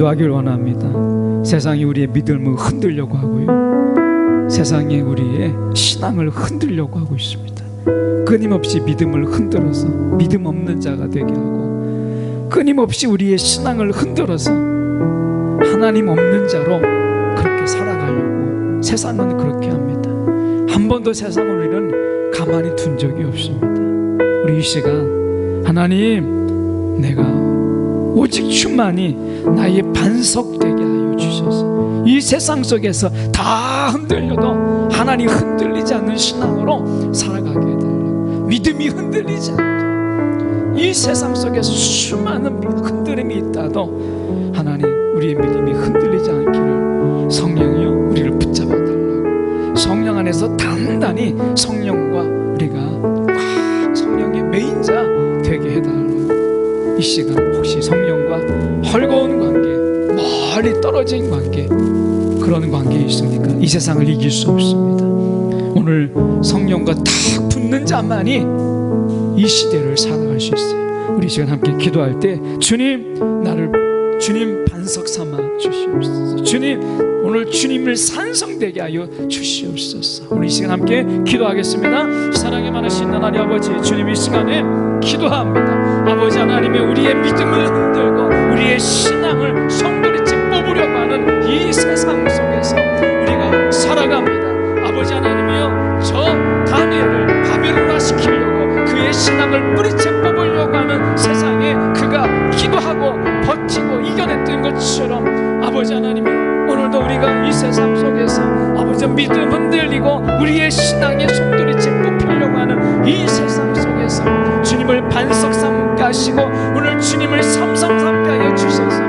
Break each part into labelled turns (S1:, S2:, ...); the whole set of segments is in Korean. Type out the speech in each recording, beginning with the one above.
S1: 기도하길 원합니다. 세상이 우리의 믿음을 흔들려고 하고요, 세상이 우리의 신앙을 흔들려고 하고 있습니다. 끊임없이 믿음을 흔들어서 믿음 없는 자가 되게 하고, 끊임없이 우리의 신앙을 흔들어서 하나님 없는 자로 그렇게 살아가려고 세상은 그렇게 합니다. 한 번도 세상을 우리는 가만히 둔 적이 없습니다. 우리 이 시간, 하나님, 내가 오직 주만이 나의 반석 되게 하여 주셔서 이 세상 속에서 다 흔들려도 하나님 흔들리지 않는 신앙으로 살아가게 해달라고. 믿음이 흔들리지 않게, 이 세상 속에서 수많은 흔들림이 있다도 하나님, 우리의 믿음이 흔들리지 않기를 성령이여 우리를 붙잡아 달라고. 성령 안에서 단단히 성령과 우리가 꽉 성령의 메인자 되게 해달라고. 이 시간 혹시 성령과 헐거운 관계, 멀리 떨어진 관계, 그런 관계에 있습니까? 이 세상을 이길 수 없습니다. 오늘 성령과 딱 붙는 자만이 이 시대를 살아갈 수 있어요. 우리 이 시간 함께 기도할 때, 주님, 나를 주님 반석 삼아 주시옵소서. 주님, 오늘 주님을 산성되게 하여 주시옵소서. 오늘 이 시간 함께 기도하겠습니다. 사랑에 많으신 하나님 아버지, 주님 이 시간에 기도합니다. 아버지 하나님의 우리의 믿음을 흔들고 우리의 신앙을 성도리째 뽑으려고 하는 이 세상 속에서 우리가 살아갑니다. 아버지 하나님이여, 저 다니엘을 바벨론화 시키려고 그의 신앙을 뿌리째 뽑으려고 하는 세상에 그가 기도하고 버티고 이겨냈던 것처럼, 아버지 하나님이 오늘도 우리가 이 세상 속에서 아버지 믿음 흔들리고 우리의 신앙의 속도리째 뽑히려고 하는 이 세상 속에서 주님을 반석 삼게 하시고 오늘 주님을 삼성 삼게 하여 주셔서,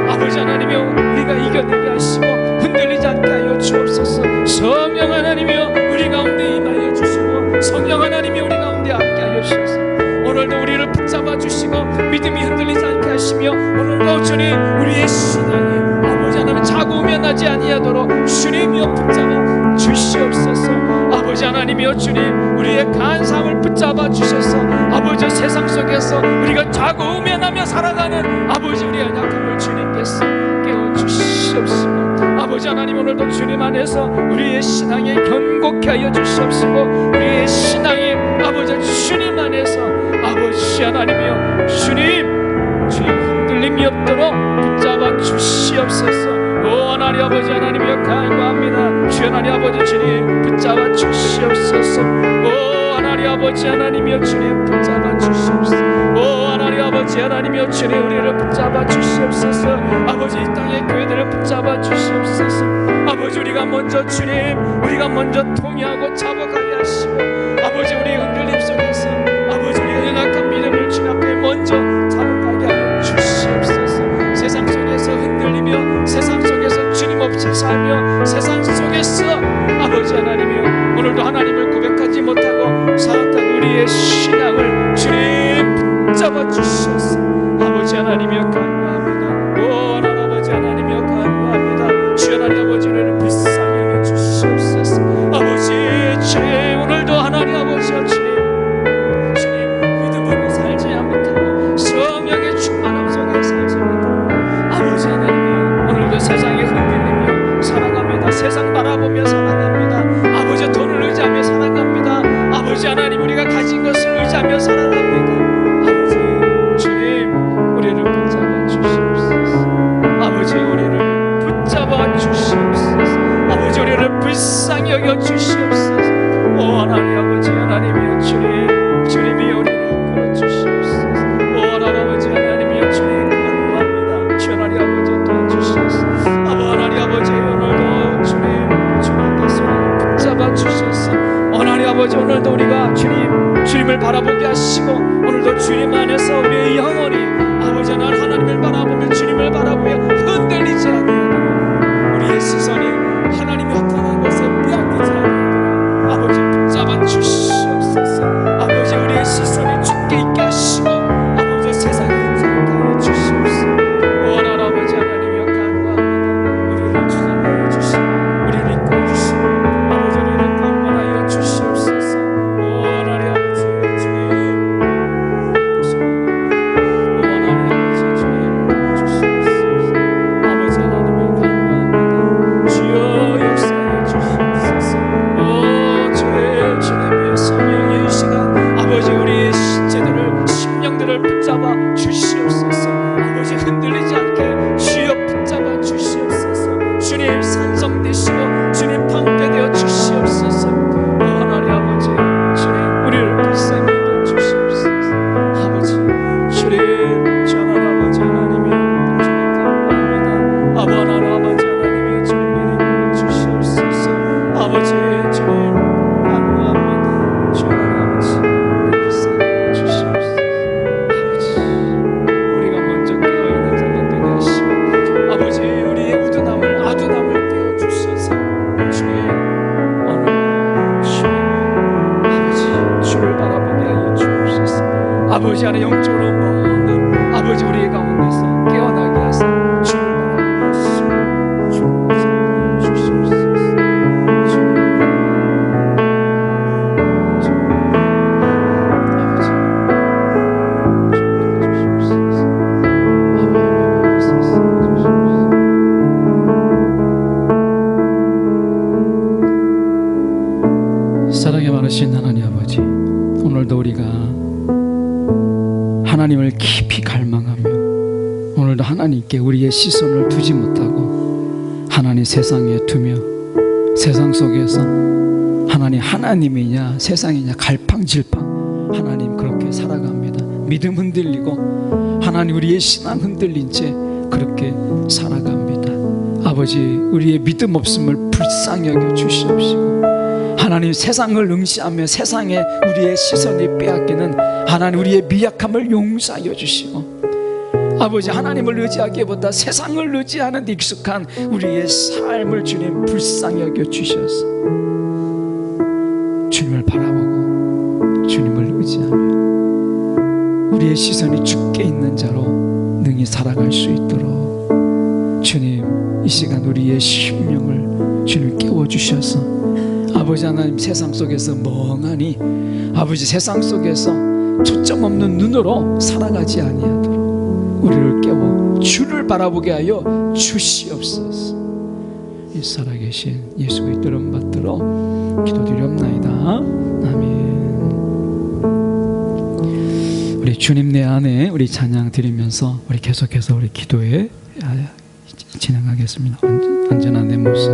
S1: 아버지 하나님이여 우리가 이겨내게 하시고 흔들리지 않게 하여 주옵소서. 성령 하나님이여 우리 가운데 임하여 주시고, 성령 하나님이 우리 가운데 함께 하여 주셔서 오늘도 우리를 붙잡아 주시고 믿음이 흔들리지 않게 하시며, 오늘도 주님 우리의 신앙이 아버지 하나님 자고우면하지 아니하도록 주님이여 붙잡아 주시옵소서. 아버지 하나님이여 주님, 우리의 간사함을 붙잡아 주셔서 아버지 세상 속에서 우리가 자고우면하며 살아가는 아버지 우리의 약함을 주님께서 깨워주시옵시고, 아버지 하나님 오늘도 주님 안에서 우리의 신앙에 견고케 하여 주시옵시고, 우리의 신앙이 아버지 주님 안에서 아버지 하나님이여 주님 흔들림이 없도록 붙잡아 주시옵소서. 오 하나님 아버지 하나님이여 간구합니다. 주 하나님 아버지 주님 붙잡아 주시옵소서. 오 하나님 아버지 하나님이여 주님 붙잡아 주시옵소서. 오 하나님 아버지 하나님이여 주님 우리를 붙잡아 주시옵소서. 아버지 이 땅의 교회들을 붙잡아 주시옵소서. 아버지 우리가 먼저 주님, 우리가 먼저 통회하고 자복하게 하시고, 아버지 우리 흔들림 속에서 아버지 우리의 연약한 믿음을 주님 앞에 먼저 자복하게 하여 주시옵소서. 세상 속에서 흔들리며 세상 속에서 주님 없이 살며 세상 속에서 아버지 하나님이여 오늘도 하나님을 고백하지 못하고 살았던 우리의 신앙을 주님 붙잡아 주셔서 아버지 하나님이여 간구합니다. 오 하나님 아버지 하나님이여 간구합니다. 주 하나님 아버지 우리를 불쌍히 여겨 주시옵소서. 아버지 주님 오늘도 하나님 아버지여 주님 믿음으로 살지 못하고 성령의 충만함 속에 살지 못하고 아버지 하나님이여 오늘도 세상에 흔들리며 살아갑니다. 세상 바라보며 살아갑니다. 아버지 돈을 의지하며 살아갑니다. 아버지 하나님 우리가 가진 것을 의지하며 살아갑니다. 아버지 주님 우리를 붙잡아 주시옵소서. 아버지 우리를 붙잡아 주시옵소서. 아버지 우리를 불쌍히 여겨 주시옵소서. 오 하나님 아버지 하나님이여 주님 주님이 우리를 이끌어 주시옵소서. 오 하나님 아버지 하나님이여 주님 간구합니다. 주 하나님 아버지 도와주시옵소서. 하나님 아버지 오늘도 주님 앞에서 붙잡아 주셔서 하나님 아버지 오늘도 우리가 주님을 바라보게 하시고 오늘도 주님 안에서 우리의 영혼이 아버지 하나님을 바라보며 주님을 바라보며 흔들리지 않도록 우리의 시선이 하나님의 확장한 것에 빼앗기지 않도록 아버지 붙잡아 주시옵소서. 아버지 우리의 시선이 주께 있게 하시고 아버지 세상에 살게 하여 주시옵소서. 오 하나님 아버지 하나님이여 간구합니다. 우리를 주장하여 주시고 우리를 이끌어 주시고 아버지 우리를 강건하여 주시옵소서. 오 하나님 아버지 주님 오 주님 산성되시고 주님 방패되어 주시옵소서. 하나님 아버지 주님 우리를 불쌍히 여겨 주시옵소서. 아버지 주님 저 하나님 아버지 하나님이여 주님 감사합니다. 아버 하나님 아버지 하나님이여 주님 믿음 주시옵소서. 아버지 주님 감사합니다. 주 하나님 아버지 불쌍히 여겨 주시옵소서. 아버지 우리가 먼저 깨어있는 자가 되게 하시고 아버지 우리의 우둔함을 아둔함을 떼어주셔서 주님 오늘 주님 아버지 주를 바라보게 하여 주옵소서. 아버지 안에 영적으로 먹는 아버지 우리 가운데서 깨어나게 하사 주를 바라보게 하시고 주를 사랑하여 주시옵소서. 사랑에 많으신 하나님 아버지, 오늘도 우리가 하나님을 깊이 갈망하며 오늘도 하나님께 우리의 시선을 두지 못하고 하나님 세상에 두며 세상 속에서 하나님이냐 세상이냐 갈팡질팡 하나님 그렇게 살아갑니다. 믿음 흔들리고 하나님 우리의 신앙 흔들린 채 그렇게 살아갑니다. 아버지 우리의 믿음 없음을 불쌍히 여겨 주시옵시고 하나님 세상을 응시하며 세상에 우리의 시선이 빼앗기는 하나님 우리의 미약함을 용서하여 주시고 아버지 하나님을 의지하기보다 세상을 의지하는 데 익숙한 우리의 삶을 주님 불쌍히 여겨 주셔서 주님을 바라보고 주님을 의지하며 우리의 시선이 주께 있는 자로 능히 살아갈 수 있도록 주님 이 시간 우리의 심령을 주님 깨워주셔서 아버지 하나님 세상 속에서 멍하니 아버지 세상 속에서 초점 없는 눈으로 살아가지 아니하도록 우리를 깨워 주를 바라보게 하여 주시옵소서. 이 살아계신 예수의 이름 받들어 기도드리옵나이다. 아멘. 우리 주님 내 안에 우리 찬양 드리면서 우리 계속해서 우리 기도에 진행하겠습니다. 언제나 내 모습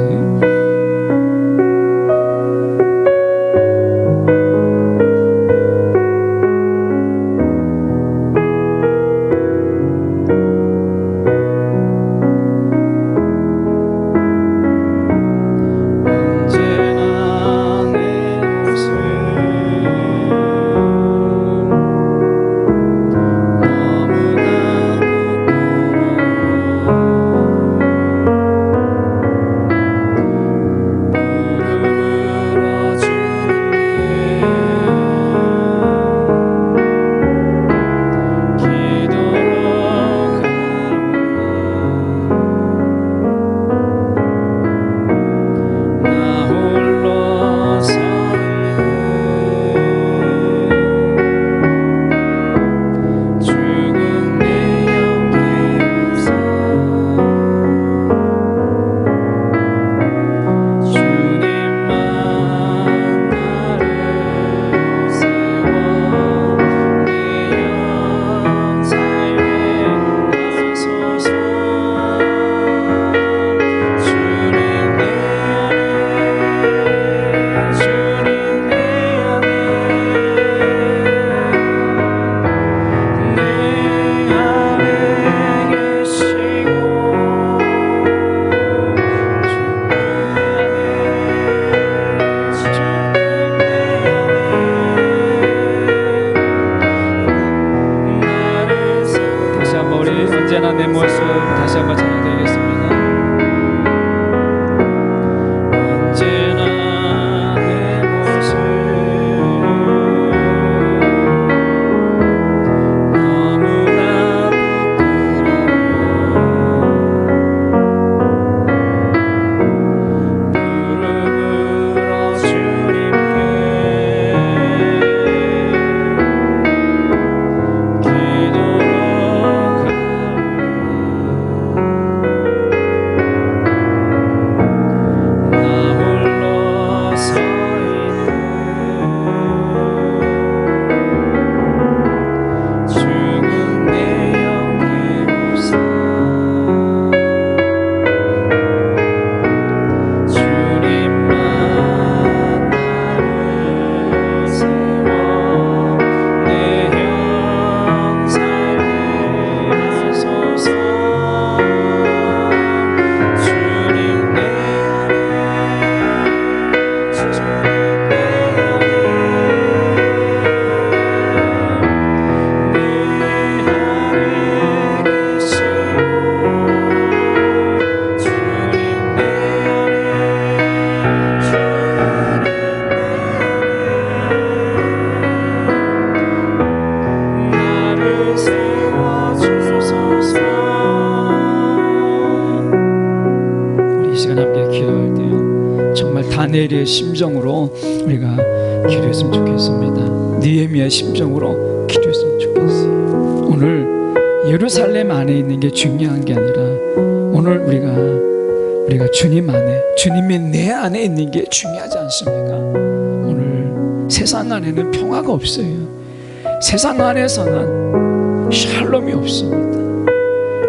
S1: 시간 함께 기도할 때요, 정말 다니엘의 심정으로 우리가 기도했으면 좋겠습니다. 느헤미야의 심정으로 기도했으면 좋겠어요. 오늘 예루살렘 안에 있는 게 중요한 게 아니라 오늘 우리가 주님 안에, 주님이 내 안에 있는 게 중요하지 않습니까? 오늘 세상 안에는 평화가 없어요. 세상 안에서는 샬롬이 없습니다.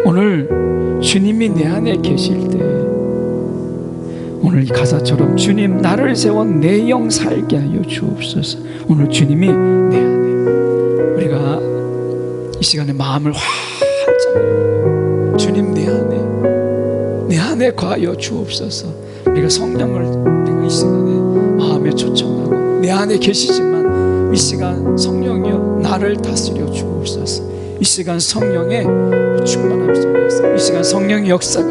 S1: 오늘 주님이 내 안에 계실 때, 오늘 이 가사처럼 주님 나를 세워 내 영 살게 하여 주옵소서. 오늘 주님이 내 안에, 우리가 이 시간에 마음을 활짝 열고 주님 내 안에 거하여 주옵소서. 우리가 성령을 우리가 이 시간에 마음에 초청하고, 내 안에 계시지만 이 시간 성령이여 나를 다스려 주옵소서. 이 시간 성령의 충만함 속에서, 이 시간 성령의 역사가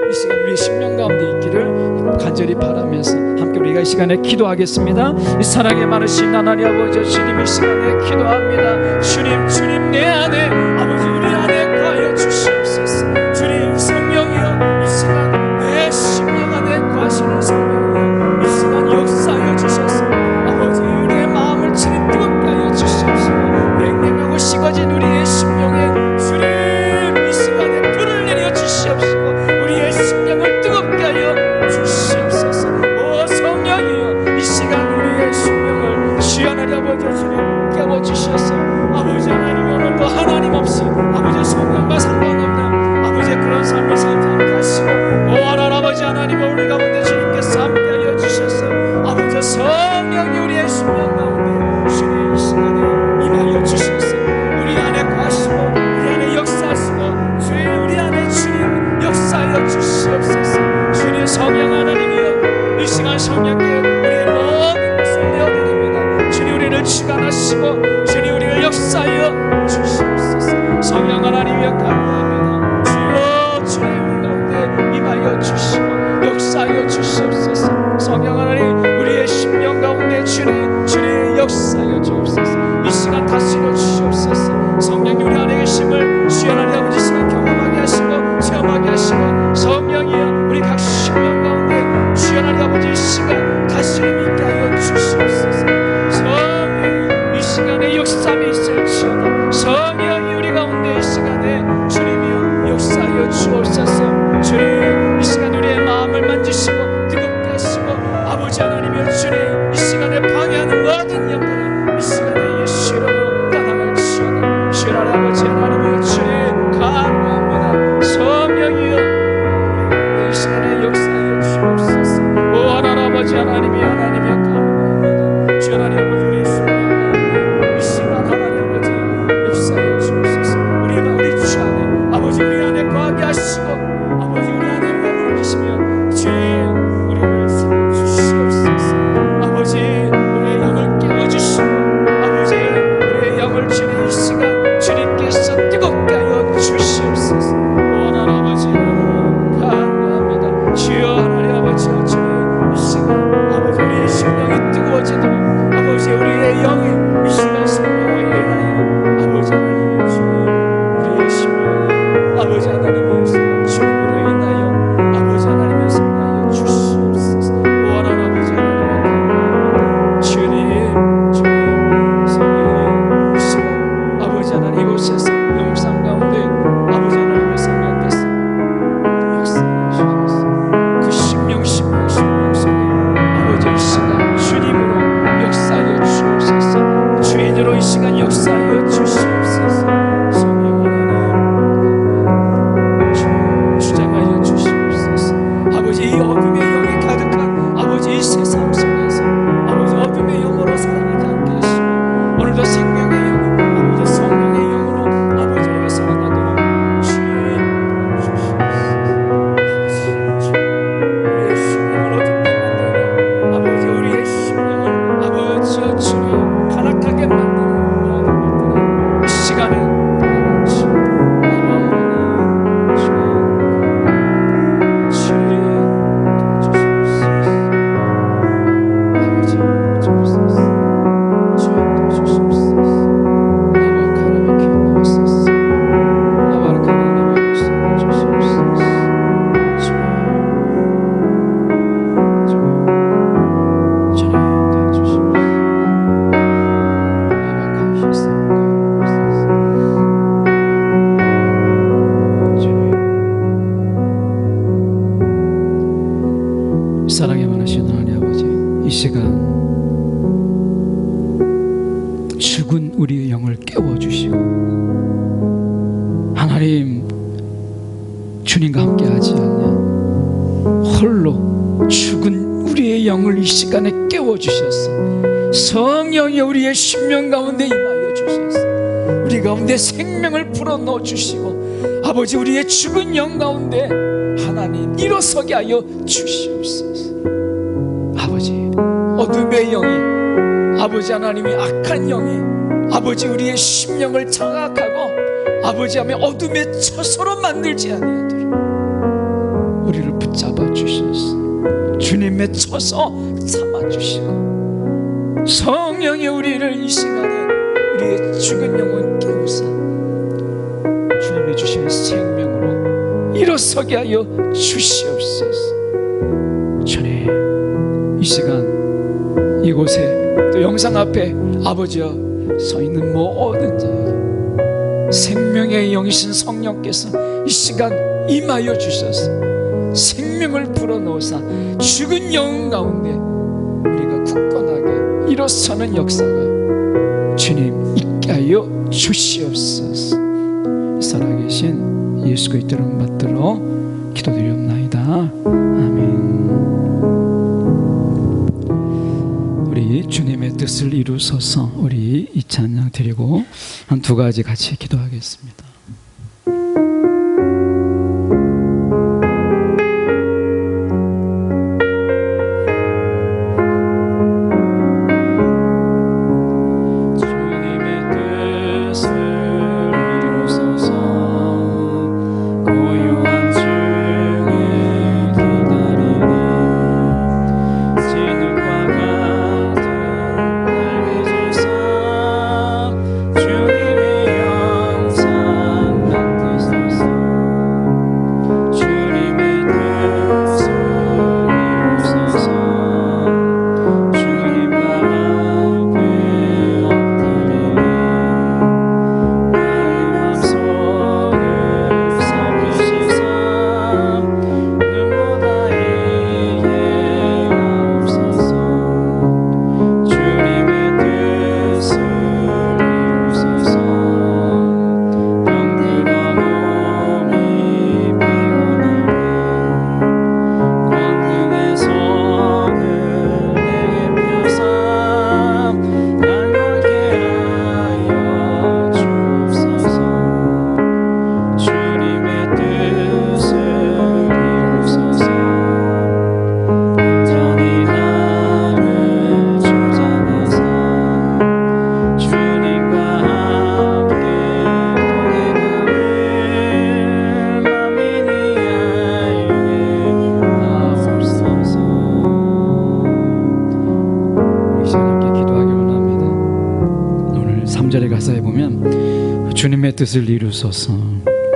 S1: 이 시간 우리의 심령 가운데 있기를 간절히 바라면서 함께 우리가 이 시간에 기도하겠습니다. 이 사랑의 많으신 하나님 아버지, 주님 이 시간에 기도합니다. 주님 내 안에, 아버지 우리 안에 거하여 주시옵소서. 주님 성령이여 이 시간 내 심령 안에 거하시는 성령이여 이 시간 역사하여 주셔서 아버지 우리의 마음을 치는 뜨겁게 하여 주시옵소서. 냉랭하고 식어진 우리의 심령에 주님 이 시간에 불을 내려 주시옵시고 우리의 심령을 뜨겁게 하여 주시옵소서. 오 성령이여 이 시간 우리의 심령을 주여 하나님 아버지 주님 깨워주셔서 아버지 하나님 오늘도 하나님 없이 아버지 성령과 상관없는 아버지 그런 삶을 살지 않게 하시고, 오 하나님 아버지 하나님 우리 가운데 주님께서 함께 하여 주셔서 아버지 성령이 우리의 심령 가운데 주님 이 시간에 임하여 주셔서 우리 안에 거하시고 우리 안에 역사하시고 주님 우리 안에 주님 역사하여 주시옵소서. 주님 성령 하나님이여 이 시간 성령께 우리의 모든 것을 내어드립니다. 주님 우리를 주관하시고 주님 우리를 역사하여 주시옵소서. 성령 하나님이여 감사합니다. 주여 주님 우리 가운데 임하여 주시고 역사하여 주시옵소서. 성령 하나님 우리의 심령 가운데 주님 역사하여 주옵소서. 이 시간 다스려 주시옵소서. 성령이 우리 안에 계심을 주여 하나님 아버지 시간 경험하게 하시고 체험하게 하시고, 성령이여 우리 각 심령 가운데 주여 하나님 아버지 이 시간 다스림 있게 하여 주시옵소서. 성령이 이 시간에 역사함이 있을지어다. 성령이 우리 가운데 이 시간에 주님이여 역사하여 주옵소서. 주님 이 시간 우리의 마음을 만지시고 뜨겁게 하시고 아버지 하나님이여 주님 이 시간에 방해하는 모든 영들을 이 시간에 예수 이름으로 떠나갈지어다. 주여 아버지 하나님이여 주님 감사합니다. 성령이여 이 시간에 역사하여 주옵소서. 오 하나님 아버지 하나님이여 감사합니다. 주여 하나님 아버지 우리 심령 이 시간 하나님 아버지 역사하여 주옵소서. 우리 주 안에 아버지 우리 안에 거하게 하시고 아버지 우리 안에 머무르시며 주님 우리를 세워주시옵소서. 아버지 우리의 영을 깨워주시고 아버지 우리의 영을 주님 이 시간 주님께서 뜨겁게 하여 주시옵소서. 오 하나님 아버지 감사합니다. 주여 하나님 아버지 주님 이 시간 아버지 우리의 심령이 뜨거워지도록 아버지 우리의 영이 이 시간 성령을 인하여 아버지 하나님 주님 우리의 심령이 아버지 하나님의 주님으로 인하여 아버지 하나님의 성령하여 주시옵소서. 오 하나님 아버지 하나님 주님 성령이 이 시간 아버지 하나님 이곳에서 영상 가운데 아버지 하나님의 성령께서 역사하여 주셔서 그 심령 속에 아버지 이 시간 주님으로 역사하여 주옵소서. 주인으로 이 시간 역사하여 주시옵소서. 성령 하나님 주장하여 주시옵소서. 아버지 이 어둠의 영이 가득한 아버지 이 세상 속에서 아버지 어둠의 영으로 살아가지 않게 하시고 오늘도 생명의 영 아버지 성령의 영으로 아버지 우리가 살아가도록 주님 주시옵소서. 우리의 심령을 어둡게 만들고 아버지 우리의 심령을 아버지여 주님 가락하게 만드는 모든 것들을 사랑에 많으신 하나님 아버지, 이 시간 죽은 우리의 영을 깨워주시고, 하나님 주님과 함께 하지 않냐 홀로 죽은 우리의 영을 이 시간에 깨워주셔서 성령이 우리의 심령 가운데 임하여 주셔서 우리 가운데 생명을 불어넣어 주시고, 아버지 우리의 죽은 영 가운데 하나님 일어서게 하여 주시옵소서. 아버지 어둠의 영이, 아버지 하나님이 악한 영이 아버지 우리의 심령을 장악하고 아버지 하며 어둠의 처소로 만들지 아니하도록 우리를 붙잡아 주셔서 주님의 처소 삼아 주시고, 성령이 우리를 이 시간에 우리의 죽은 영혼 깨우사 주님이 주시는 생명으로 일어서게 하여 주시옵소서. 주님, 이 시간 이곳에 또 영상 앞에 아버지여 서 있는 모든 자에게 생명의 영이신 성령께서 이 시간 임하여 주셔서 생명을 불어넣으사 죽은 영 가운데 우리가 굳건하게 일어서는 역사가 주님 있게 하여 주시옵소서. 살아계신 예수 그리스도 이름 받들어 기도드리옵나이다. 아멘. 우리 주님의 뜻을 이루소서. 우리 이 찬양 드리고 한 두 가지 같이 기도하겠습니다. 주님의 뜻을 이루소서.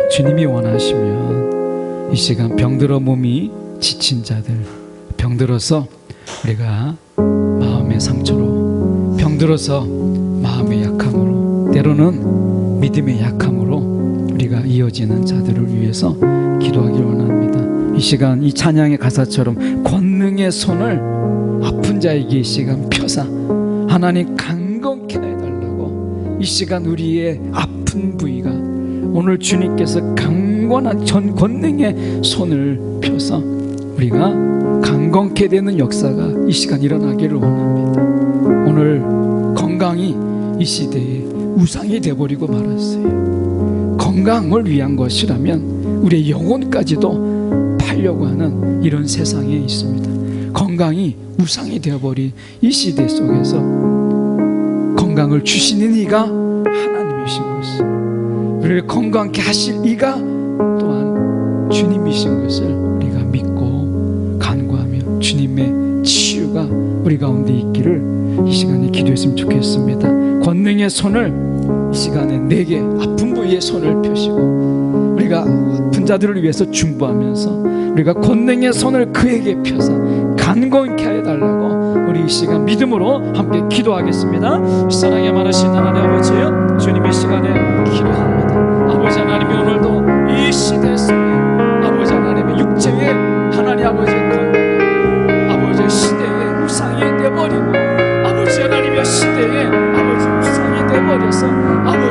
S1: 주님이 원하시면 이 시간 병들어 몸이 지친 자들, 병들어서 우리가 마음의 상처로, 병들어서 마음의 약함으로, 때로는 믿음의 약함으로 우리가 이어지는 자들을 위해서 기도하길 원합니다. 이 시간 이 찬양의 가사처럼 권능의 손을 아픈 자에게 이 시간 펴사 하나님 강건케 해달라고, 이 시간 우리의 아픈 부위가 오늘 주님께서 강건한 전 권능의 손을 펴서 우리가 강건케 되는 역사가 이 시간 일어나기를 원합니다. 오늘 건강이 이 시대에 우상이 되어버리고 말았어요. 건강을 위한 것이라면 우리의 영혼까지도 팔려고 하는 이런 세상에 있습니다. 건강이 우상이 되어버린 이 시대 속에서 건강을 주시는 이가 하나님이신 것을, 우리를 건강케 하실 이가 또한 주님이신 것을 우리가 믿고 간구하며 주님의 치유가 우리 가운데 있기를 이 시간에 기도했으면 좋겠습니다. 권능의 손을 이 시간에 내게 아픈 부위의 손을 펴시고, 우리가 아픈 자들을 위해서 중보하면서 우리가 권능의 손을 그에게 펴서 간건케 해달라고 우리 이 시간 믿음으로 함께 기도하겠습니다. 사랑에 많으신 하나님 아버지요, 주님의 시간에 기도합니다. 아버지 하나님이 오늘도 이 시대 속에 아버지 하나님의 육체의 하나님 아버지의 건강,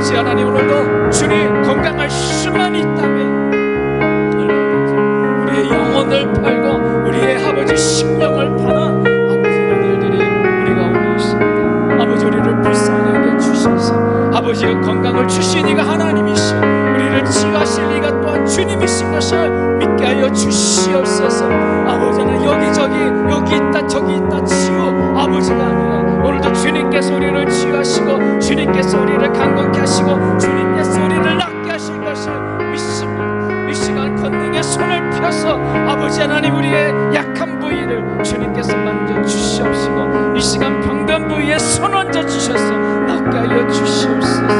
S1: 아버지 하나님, 오늘도 주님 건강할 수만 있다면 얼마든지 우리의 영혼을 팔고 우리의 아버지 심령을 파나 아버지 이런 일들이 우리가 오늘 있습니다. 아버지 우리를 불쌍히 여겨 주셔서 아버지 건강을 주신 이가 하나님이시오, 우리를 치유하실 이가 또한 주님이신 것을 믿게 하여 주시옵소서. 아버지 하나님, 여기저기 여기 있다 저기 있다 치유 아버지가 아니라 오늘도 주님께서 우리를 치유하시고 주님께서 우리를 강건케 하시고 주님께서 우리를 낫게 하실 것을 믿습니다. 이 시간 권능의 손을 펴서 아버지 하나님, 우리의 약한 부위를 주님께서 만져 주시옵시고 이 시간 병든 부위에 손 얹어 주셔서 낫게 하여 주시옵소서. 오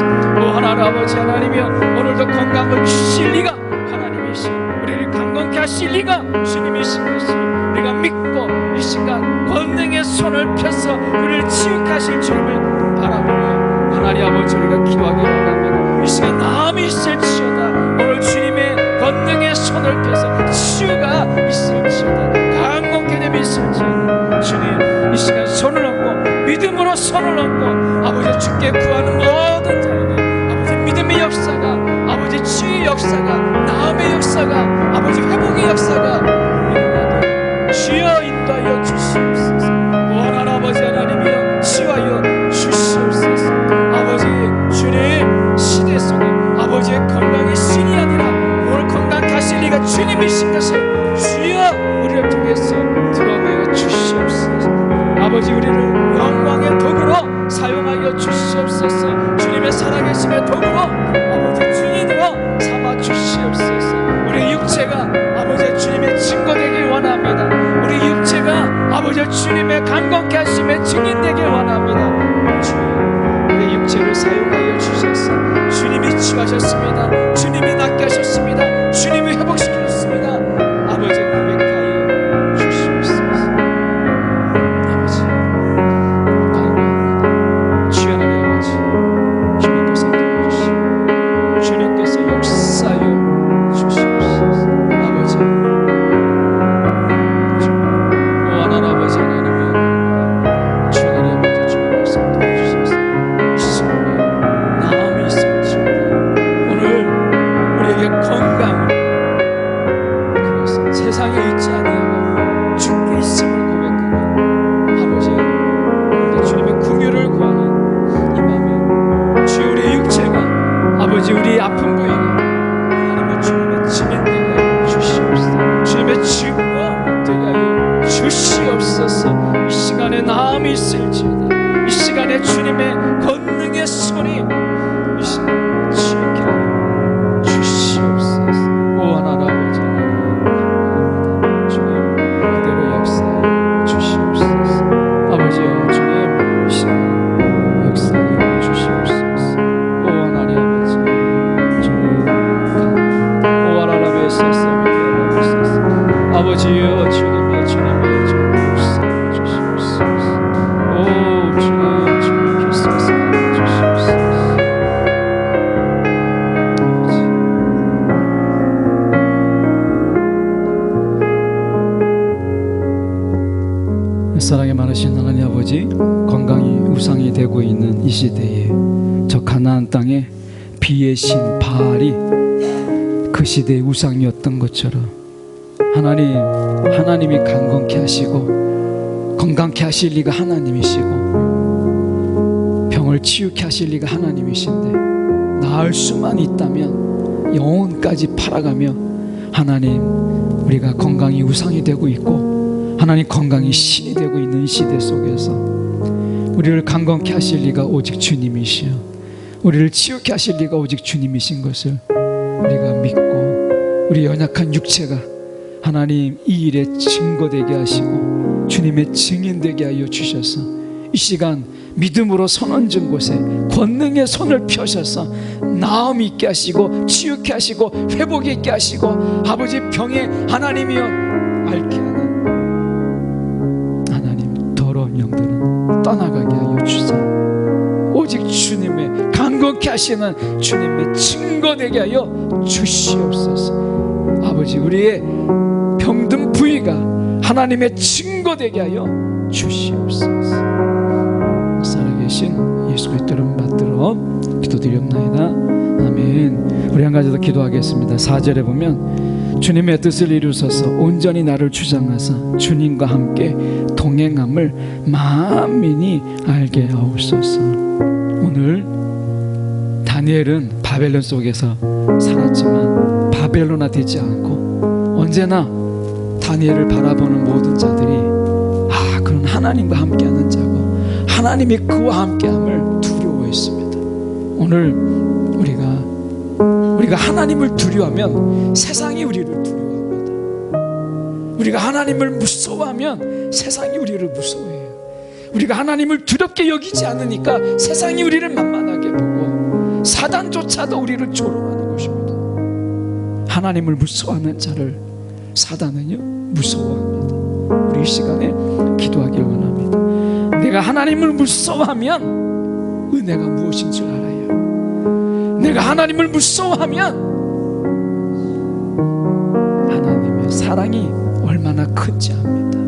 S1: 하나님 아버지 하나님이여, 오늘도 건강을 주실 리가 하나님이시오, 우리를 강건케 하실 리가 주님이신 것을 우리가 믿고 이 시간 권능의 손을 펴서 우리를 치유케 하실 주님을 바라보며 하나님 아버지 우리가 기도하기 원합니다. 이 시간 나음이 있을지어다, 오늘 주님의 권능의 손을 펴서 치유가 있을지어다, 강건케 됨이 있을지어다. 주님 이 시간 손을 얹고 믿음으로 손을 얹고 아버지 주께 구하는 모든 자에게 아버지 믿음의 역사가, 아버지 치유의 역사가, 나음의 역사가, 아버지 회복의 역사가 일어나도록 주여 인도하여 주시옵소서. 원하는 아버지 하나님이여 치유하여 주시옵소서. 아버지 주님 시대 속에 아버지의 건강이 신이 아니라 오늘 건강케 하실 리가 주님이신 것을 주여 우리를 통해서 드러내어 주시옵소서. 아버지 우리를 영광의 도구로 사용하여 주시옵소서. 주님의 살아계심의 도구로 아버지 주인으로 삼아 주시옵소서. 우리 육체가 아버지 주님의 증거 되길 원합니다. 우리 육체가 아버지 주님의 강건케 하심의 증인 되길 원합니다. 주여 우리 육체를 사용하여 주셔서 주님이 치유하셨습니다. 주님이 낫게 하셨습니다. 주님이 회복시키셨습니다. 아버지 고백하여 주시옵소서. 아버지 간구합니다. 주여 하나님 아버지, 주님께서 도와주시고 주님께서 역사하여 주시옵소서. 아버지 원하는 아버지 하나님이여, 주 하나님 아버지 주님 말씀 도와주셔서 이 시간에 나음이 있을지어다 오늘 우리에게 건강을, 그것은 세상에 있지 아니하고 주께 있음을 고백하며 아버지 오늘도 주님의 긍휼을 구하는 이 밤에 주여 우리의 육체가 아버지 우리의 아픈 부위가 하나님의 주님의 증인 되게 하여 주시옵소서. 주님의 증거 되게 하여 주시옵소서. 이 시간에 나음이 있을지어다, 이 시간에 주님의 권능의 손이 이 시간에 치유케 하여 주시옵소서. 오 하나님 아버지 하나님 주님 그대로 역사하여 주시옵소서. 아버지여 주님 이 시간 역사하여 주시옵소서. 오 하나님 아버지 주님 오 하나님의 세상에 계시옵소서. 아버지여 주님이여 주님이여 주님 역사하여 주시옵소서. 오 주님 주님께서 역사하여 주시옵소서. 사랑에 많으신 하나님 아버지, 건강이 우상이 되고 있는 이 시대에 저 가나안 땅에 비의 신 바알이 그 시대의 우상이었던 것처럼 하나님이 강건케 하시고 건강케 하실 리가 하나님이시고 병을 치유케 하실 리가 하나님이신데 나을 수만 있다면 영혼까지 팔아가며 하나님 우리가 건강이 우상이 되고 있고 하나님 건강이 신이 되고 있는 시대 속에서 우리를 강건케 하실 리가 오직 주님이시여, 우리를 치유케 하실 리가 오직 주님이신 것을 우리가 믿고 우리 연약한 육체가 하나님 이 일에 증거되게 하시고 주님의 증인되게 하여 주셔서 이 시간 믿음으로 손 얹은 곳에 권능의 손을 펴셔서 나음 있게 하시고 치유케 하시고 회복 있게 하시고 아버지 병에 하나님이여 앓게 하는 하나님 더러운 영들은 떠나가게 하여 주사 오직 주님의 강건케 하시는 주님의 증거되게 하여 주시옵소서. 아버지 우리의 병든 부위가 하나님의 증거되게 하여 주시옵소서. 살아계신 예수 그리스도를 받들어 기도드리옵나이다. 아멘. 우리 한 가지 더 기도하겠습니다. 4절에 보면 주님의 뜻을 이루소서 온전히 나를 주장하사 주님과 함께 동행함을 만민이 알게 하옵소서. 오늘 다니엘은 바벨론 속에서 살았지만 바벨론화 되지 않고 언제나 다니엘을 바라보는 모든 자들이 그는 하나님과 함께하는 자고 하나님이 그와 함께함을 두려워했습니다. 오늘 우리가 하나님을 두려워하면 세상이 우리를 두려워합니다. 우리가 하나님을 무서워하면 세상이 우리를 무서워해요. 우리가 하나님을 두렵게 여기지 않으니까 세상이 우리를 만만하게 보고 사단조차도 우리를 조롱하는 것입니다. 하나님을 무서워하는 자를 사단은요 무서워합니다. 우리 이 시간에 기도하길 원합니다. 내가 하나님을 무서워하면 은혜가 무엇인 줄 알아요. 내가 하나님을 무서워하면 하나님의 사랑이 얼마나 큰지 압니다.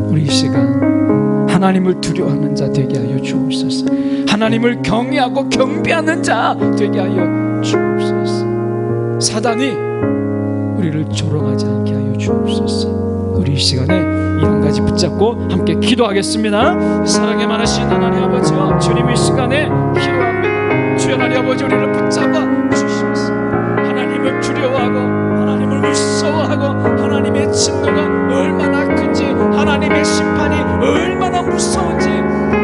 S1: 우리 이 시간 하나님을 두려워하는 자 되게 하여 주옵소서. 하나님을 경외하고 경배하는 자 되게 하여 주옵소서. 사단이 우리를 조롱하지 않게 하여 주옵소서. 우리 이 시간에 이 한 가지 붙잡고 함께 기도하겠습니다. 사랑에 많으신 하나님 아버지와 주님 이 시간에 기도합니다. 주여 하나님 아버지 우리를 붙잡아 주시옵소서. 하나님을 두려워하고 하나님을 무서워하고 하나님의 진노가 얼마나 큰지 하나님의 심판이 얼마나 무서운지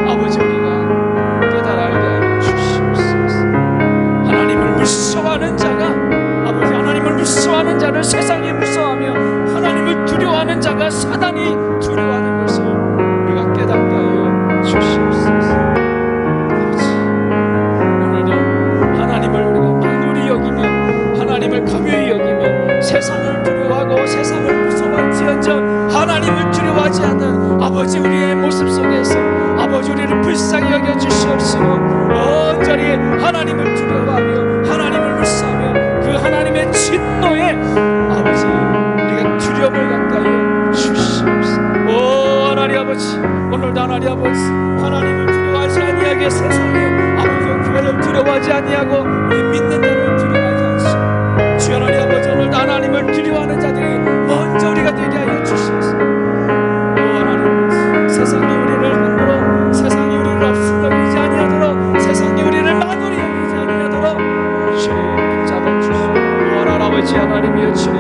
S1: 아버지 우리가 깨달아 알게 하여 주시옵소서. 하나님을 무서워하는 자가 아버지 하나님을 무서워하는 자를 세상이 무서워하며 하나님을 두려워하는 자가 사단이 두려워하는 것을 우리가 깨닫게 하여 주시옵소서. 아버지 오늘도 하나님을 우리가 만홀히 여기며 하나님을 가벼이 여기며 세상을 두려워하고 세상을 무서워할지언정 하나님을 두려워하지 않는 아버지 우리의 모습 속에서 아버지 우리를 불쌍히 여겨 주시옵시고 온전히 하나님을 두려워하며 하나님을 무서워하며 그 하나님의 진노에 아버지 우리가 두려움을 갖게 하여 주시옵소서. 오 하나님 아버지 오늘도 하나님 아버지 하나님을 두려워하지 아니하게 세상에 아버지 교회를 두려워하지 아니하고 우리 믿는 자를 두려워하지 않으시고 주여 하나님 아버지 오늘도 하나님을 두려워하는 자들이 먼저 우리가 되게 하여 주시옵소서. 오 하나님 아버지 세상이 우리를 흔들어 세상이 우리를 앞서가지 아니하도록 세상이 우리를 만홀히 여기지 아니하도록 주님 붙잡아 주시옵소서. 오 하나님 아버지 하나님이여 주님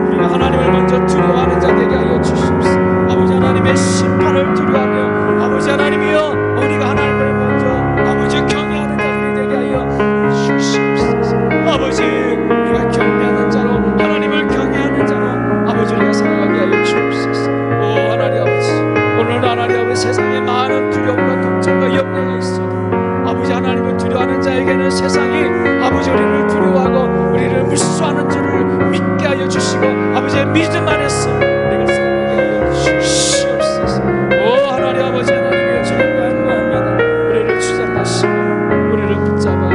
S1: 우리가 하나님을 먼저 두려워하는 자 되게 하여 주시옵소서. 아버지 하나님의 심판을 두려워하며 아버지 하나님이여 우리가 하나님을 먼저 아버지 경외하는 자들이 되게 하여 주시옵소서. 아버지 우리가 경배하는 자로 하나님을 경외하는 자로 아버지 우리가 살아가게 하여 주옵소서. 오 하나님 아버지 오늘 하나님 아버지 세상에 많은 두려움과 걱정과 염려가 있어도 아버지 하나님을 두려워하는 자에게는 세상이 아버지 우리를 두려워하고 우리를 무서워하는 줄을 믿게 하여 주시고 아버지의 믿음 안에서 우리가 살아가게 하여 주시옵소서. 오 하나님 아버지 하나님의 주님과 함께합니다. 우리를 주장하시고 우리를 붙잡아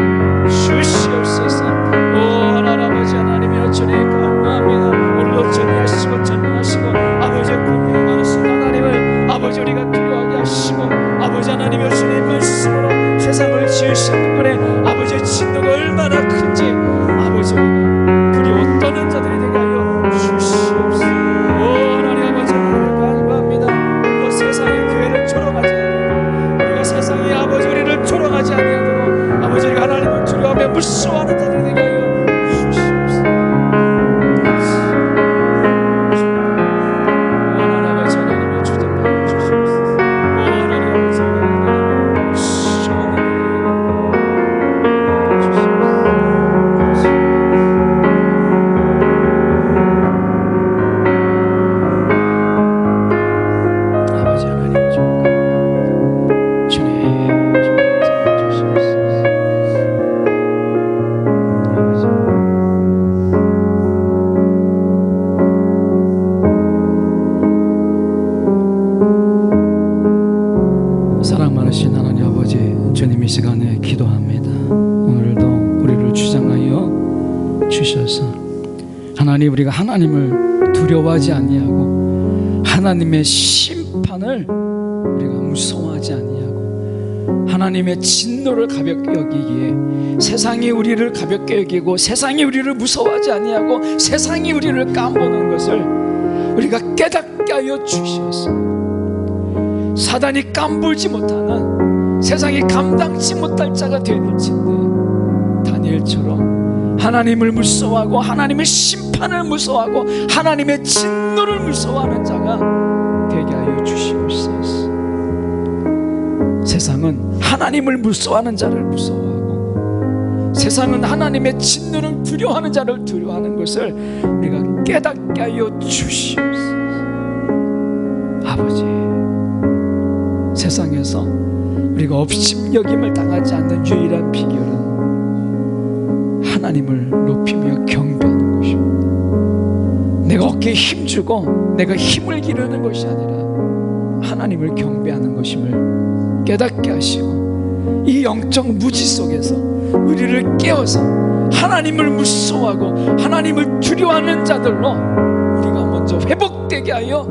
S1: 주시옵소서. 오 하나님 아버지 하나님의 주님 감사합니다. 오늘도 전능하시고 전능하시고 아버지의 공평이 많으신 하나님을 아버지 우리가 두려워하게 하시고 아버지 하나님의 주님 말씀으로 세상을 지으신 분의 아버지의 진노가 얼마나 큰지 아버지 그리워 떠는 자들이 되게 하여 주시옵소서. 오 하나님 아버지 하나님을 간구합니다. 또 세상의 교회를 조롱하지 아니하도록 우리가 세상의 아버지 우리를 조롱하지 아니하도록 아버지 우리가 하나님을 두려워하며 무서워하는 자들이 되게 하여 주시옵소서. 하나님 아버지 하나님의 주장하여 주시옵소서. 오 하나님 아버지 하나님의 시원한 사랑 많으신 하나님 아버지 주님 이 시간에 기도합니다. 오늘도 우리를 주장하여 주셔서 하나님 우리가 하나님을 두려워하지 아니하고 하나님의 심판을 우리가 무서워하지 아니하고 하나님의 진노를 가볍게 여기기에 세상이 우리를 가볍게 여기고 세상이 우리를 무서워하지 아니하고 세상이 우리를 깜보는 것을 우리가 깨닫게 하여 주시옵소서. 사단이 깜불지 못하는, 세상이 감당치 못할 자가 되어야 될진데 다니엘처럼 하나님을 무서워하고 하나님의 심판을 무서워하고 하나님의 진노를 무서워하는 자가 되게 하여 주시옵소서. 세상은 하나님을 무서워하는 자를 무서워하고 세상은 하나님의 진노를 두려워하는 자를 두려워하는 것을 우리가 깨닫게 하여 주시옵소서. 아버지, 세상에서 우리가 업심여김을 당하지 않는 유일한 비결은 하나님을 높이며 경배하는 것입니다. 내가 어깨에 힘주고 내가 힘을 기르는 것이 아니라 하나님을 경배하는 것임을 깨닫게 하시고 이 영적 무지 속에서 우리를 깨워서 하나님을 무서워하고 하나님을 두려워하는 자들로 우리가 먼저 회복되게 하여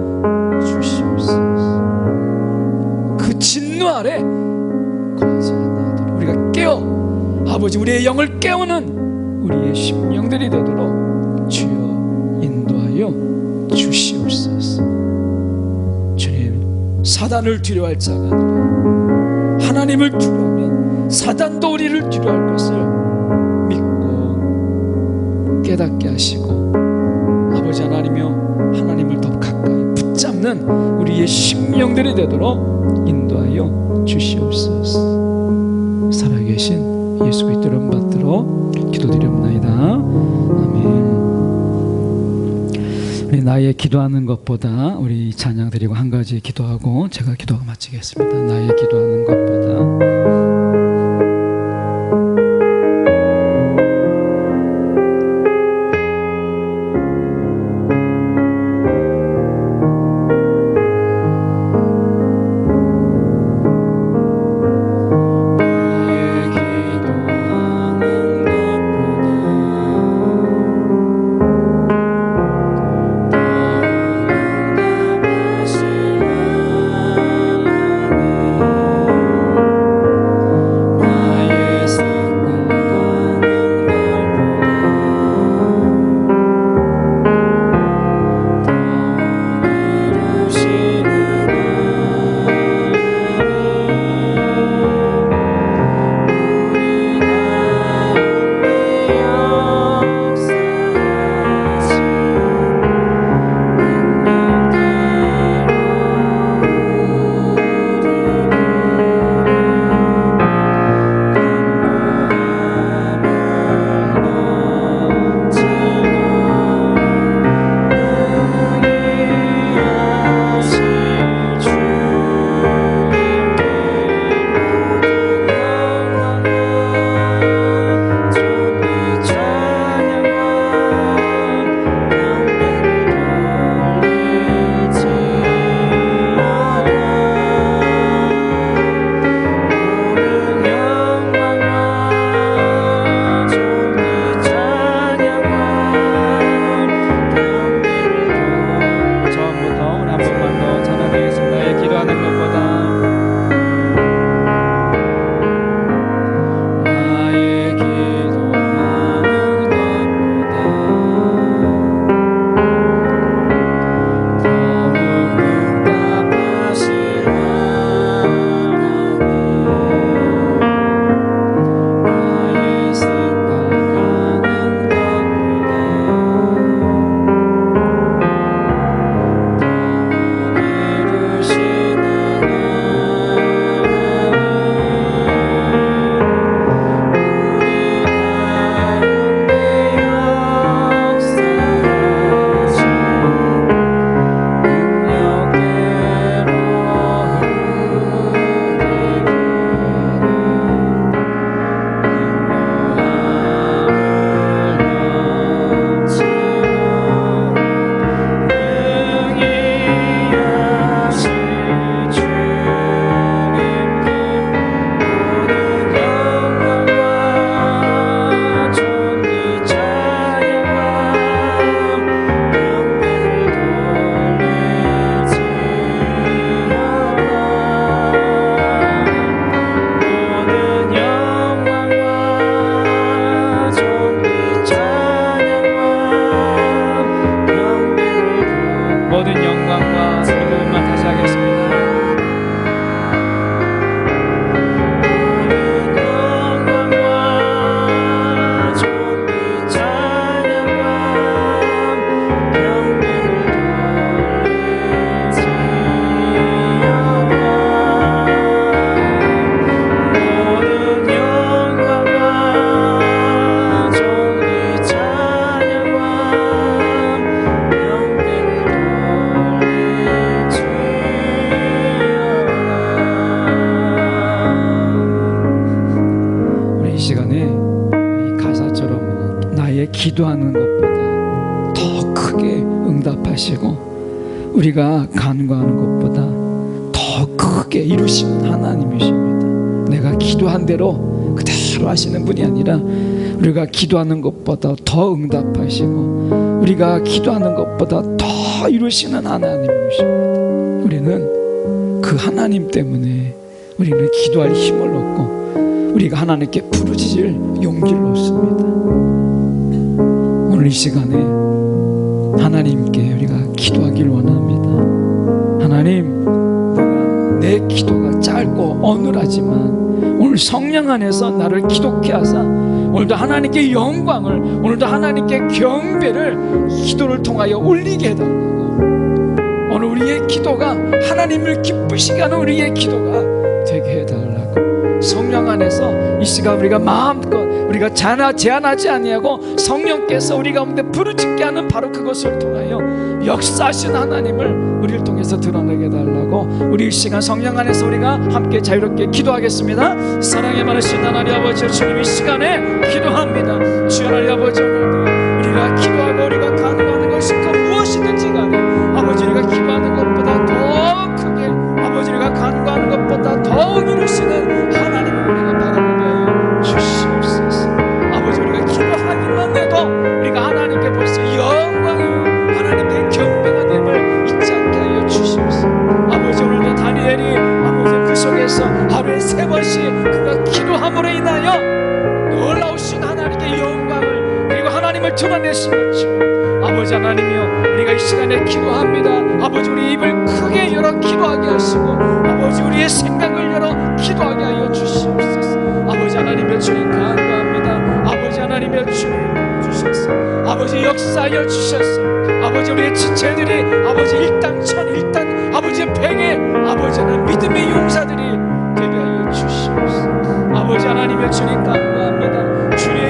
S1: 주시옵소서. 그 진노 아래 거하지 않도록 우리가 깨어 아버지 우리의 영을 깨우는 우리의 심령들이 되도록 주여 인도하여 주시옵소서. 주님, 사단을 두려워할 자가 아니라 하나님을 두려워하면 사단도 우리를 두려워할 것을 믿고 깨닫게 하시고 아버지 하나님이여 하나님을 더 가까이 붙잡는 우리의 심령들이 되도록 인도하여 주시옵소서. 살아계신 예수 그리스도 이름 받들어 기도드립니다. 아멘. 우리 나의 기도하는 것보다 우리 찬양 드리고 한 가지 기도하고 제가 기도하고 마치겠습니다. 나의 기도하는 것보다 기도하는 것보다 더 크게 응답하시고 우리가 간구하는 것보다 더 크게 이루시는 하나님이십니다. 내가 기도한 대로 그대로 하시는 분이 아니라 우리가 기도하는 것보다 더 응답하시고 우리가 기도하는 것보다 더 이루시는 하나님이십니다. 우리는 그 하나님 때문에 우리는 기도할 힘을 얻고 우리가 하나님께 부르짖을 용기를 얻습니다. 오늘 이 시간에 하나님께 우리가 기도하길 원합니다. 하나님, 내 기도가 짧고 어눌하지만 오늘 성령 안에서 나를 기독케 하사 오늘도 하나님께 영광을, 오늘도 하나님께 경배를 기도를 통하여 올리게 해달라고, 오늘 우리의 기도가 하나님을 기쁘시게 하는 우리의 기도가 되게 해달라고, 성령 안에서 이 시간 우리가 마음껏 우리가 제한하지 아니하고 성령께서 우리 가운데 부르짖게 하는 바로 그것을 통하여 역사하신 하나님을 우리를 통해서 드러내게 해달라고, 우리 이 시간 성령 안에서 우리가 함께 자유롭게 기도하겠습니다. 사랑에 많으신 하나님 아버지, 주님 이 시간에 기도합니다. 주여 하나님 아버지, 오늘도 우리가 기도하고 우리가 간구하는 것이 그 무엇이든지 간에 아버지, 우리가 기도하는 것보다 더 크게 아버지, 우리가 간구하는 것보다 더 이루시는 하나님을 우리가 바라보며 주시옵소서. 아버지, 우리가 기도하기만 해도 우리가 하나님께 벌써 영광이요 하나님께 경배가 됨을 잊지 않게 하여 주시옵소서. 아버지, 오늘도 다니엘이 아버지 그 속에서 하루에 3번씩 그가 기도함으로 인하여 놀라우신 하나님께 영광을 그리고 하나님을 드러내신 것처럼 아버지 하나님이여, 우리가 이 시간에 기도합니다. 아버지, 우리 입을 크게 열어 기도하게 하시고 아버지, 우리의 생각을 열어 기도하게 하여 주시옵소서. 아버지 하나님의 주님 간구합니다. 아버지 하나님의 주님 주셔서 아버지 역사하여 주셔서 아버지, 우리의 지체들이 아버지 일당천 일당 아버지 백에 아버지 하나님 믿음의 용사들이 되게 하여 주시옵소서. 아버지 하나님의 주님 간구합니다. 주님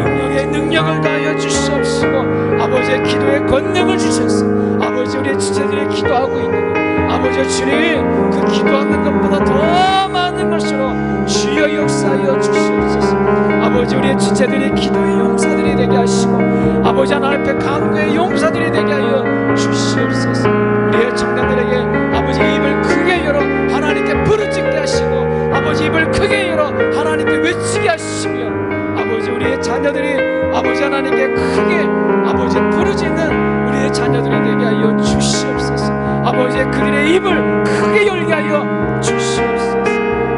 S1: 능력의 능력을 다하여 주시옵시고 아버지의 기도의 권능을 주셔서 아버지, 우리의 지체들이 기도하고 있는 아버지 주님, 그 기도하는 것보다 더 많은 것으로 주여 역사하여 주시옵소서. 아버지, 우리의 지체들이 기도의 용사들이 되게 하시고 아버지 하나님 앞에 간구의 용사들이 되게 하여 주시옵소서. 우리의 청년들에게 아버지 입을 크게 열어 하나님께 부르짖게 하시고 아버지 입을 크게 열어 하나님께 외치게 하시며 아버지, 우리의 자녀들이 아버지 하나님께 크게 아버지 부르짖는 우리의 자녀들이 되게 하여 주시옵소서. 아버지, 그들의 입을 크게 열게 하여 주시옵소서.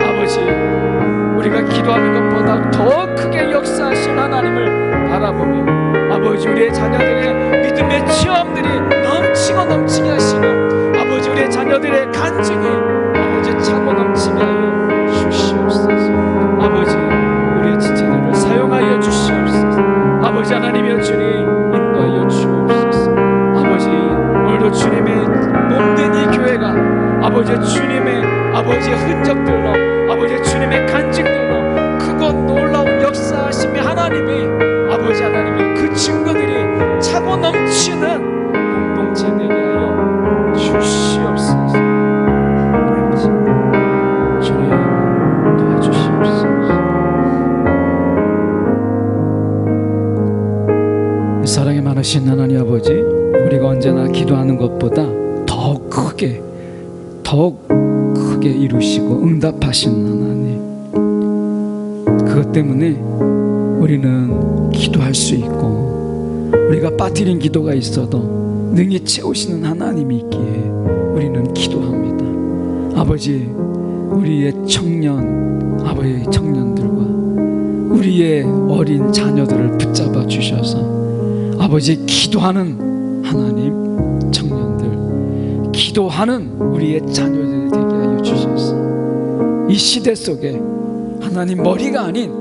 S1: 아버지, 우리가 기도하는 것보다 더 크게 역사하신 하나님을 바라보며 아버지, 우리의 자녀들의 믿음의 체험들이 넘치게 하시고 아버지, 우리의 자녀들의 간증이 아버지 차고 넘치게 하여 주시옵소서. 아버지, 우리의 지체들을 사용하여 주시옵소서. 아버지 하나님이여, 주님 인도하여 주옵소서. 아버지, 오늘도 주님의 몸된 이 교회가 아버지 주님의 아버지 흔적들로 아버지 주님의 간증들로 크고 놀라운 역사하심의 하나님이 아버지 하나님이 그 증거들이 차고 넘치는 공동체 되게 하여 주시옵소서. 아버지, 주님 도와주시옵소서. 사랑이 많으신 하나님 아버지, 우리가 언제나 기도하는 것보다 더 크게 이루시고 응답하신 하나님, 그것 때문에 우리는 기도할 수 있고 우리가 빠뜨린 기도가 있어도 능히 채우시는 하나님이 있기에 우리는 기도합니다. 아버지, 우리의 청년들과 우리의 어린 자녀들을 붙잡아 주셔서 아버지, 기도하는 하나님, 청년들, 기도하는 우리의 자녀들이 되게 하여 주셔서 이 시대 속에 하나님 머리가 아닌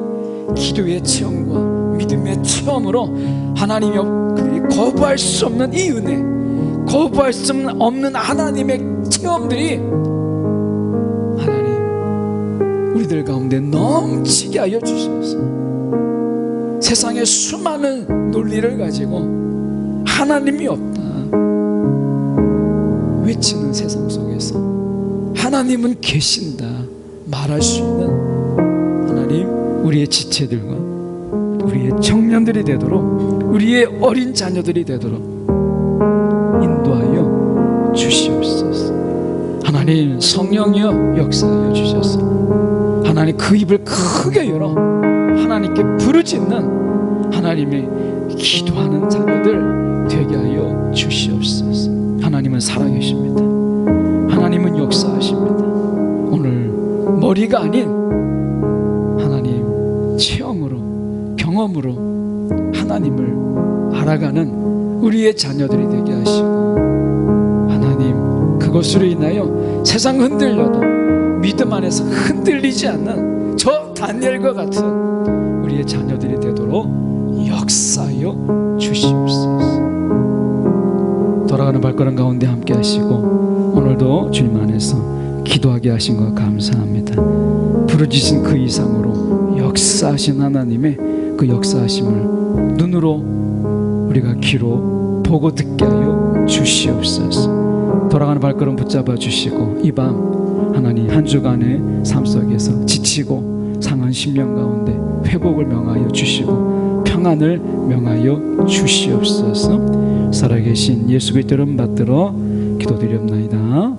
S1: 기도의 체험과 믿음의 체험으로 하나님이 그들이 거부할 수 없는 이 은혜, 거부할 수 없는 하나님의 체험들이 하나님 우리들 가운데 넘치게 하여 주셔서 세상에 수많은 논리를 가지고 하나님이 없다 외치는 세상 속에서 하나님은 계신다 말할 수 있는 하나님, 우리의 지체들과 우리의 청년들이 되도록 우리의 어린 자녀들이 되도록 인도하여 주시옵소서. 하나님, 성령이여 역사하여 주셔서 하나님 그 입을 크게 열어 하나님께 부르짖는 하나님의 기도하는 자녀들 되게 하여 주시옵소서. 하나님은 살아계십니다. 하나님은 역사하십니다. 오늘 머리가 아닌 하나님 체험으로, 경험으로 하나님을 알아가는 우리의 자녀들이 되게 하시고, 하나님 그것으로 인하여 세상 흔들려도 믿음 안에서 흔들리지 않는 저 다니엘과 같은 우리의 자녀들이 되도록 역사하여 주시옵소서. 돌아가는 발걸음 가운데 함께 하시고 오늘도 주님 안에서 기도하게 하신 것 감사합니다. 부르짖은 그 이상으로 역사하신 하나님의 그 역사하심을 눈으로 우리가 귀로 보고 듣게 하여 주시옵소서. 돌아가는 발걸음 붙잡아 주시고 이 밤 하나님 한 주간의 삶 속에서 지치고 상한 심령 가운데 회복을 명하여 주시고 평안을 명하여 주시옵소서. 살아계신 예수 그리스도 이름 받들어 기도드렸나이다.